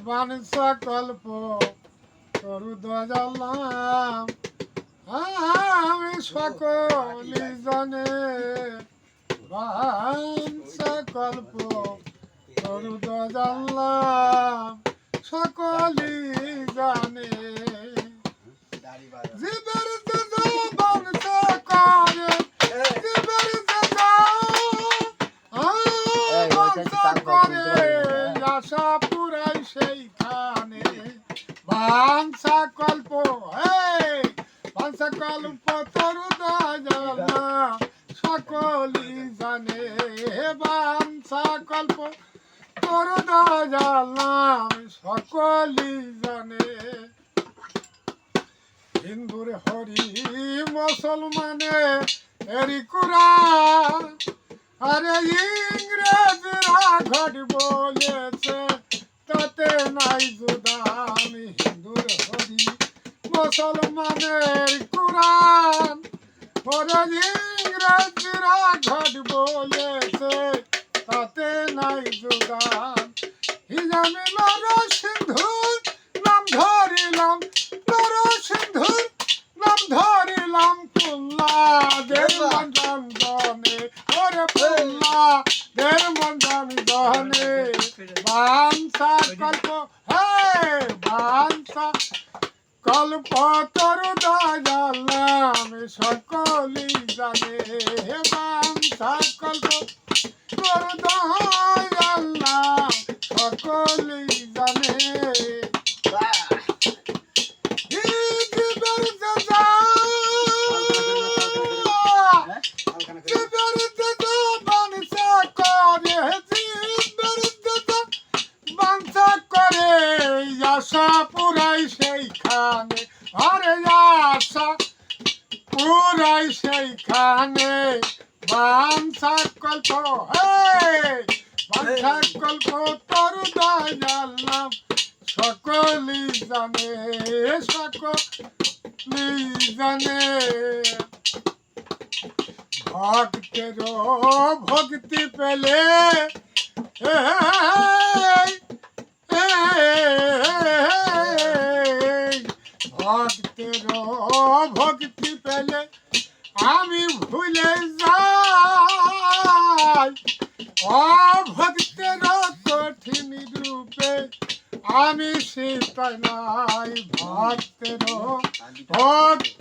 বাঞ্ছা কল্প তরু দয়ালাম আমি সকলি জানে বাঞ্ছা কল্প তরু দয়ালাম সকলি জানে জীবের যে বাঞ্ছা করে জীবের যে বাঞ্ছা করে আশা পুরাই সেইখানে বাঞ্ছা কল্প বাঞ্ছা কল্প তরু দয়ালাম সকলি জানে বাঞ্ছা কল্প তরু দয়ালাম সকলি জানে হিন্দুর হরি মুসলমানে এরি কুরআন আরে ইংরেজরা ঘট বলেছে তাতে নাই জুদান হিন্দুর হরি মুসলমানের কুরআন ওরে ইংরেজরা ঘট বলেছে তাতে নাই জুদান হিজামে নর সিন্ধুর নাম ধরিলাম নর সিন্ধুর নাম ধরিলাম পুল্লাদের মঞ্জন জনে ওরে পুল্লাদের মঞ্জন জনে বাঞ্ছা কল্প বাঞ্ছা কল্প তরু দয়ালাম সকলি জানে বাঞ্ছা কল্প তরু দয়ালাম সকলি জানে আশা পুরাই সেইখানে আরে আশা পুরাই সেইখানে বাঞ্ছা কল্প বাঞ্ছা কল্প তরু দয়ালাম সকলি জানে সকলি জানে ভক্তের ভক্তি পেলে ভক্তের ভক্তি পেলে আমি ভুলে যাই অভক্তের কঠিন রূপে আমি সীতা নাই ভক্তের ভক্তি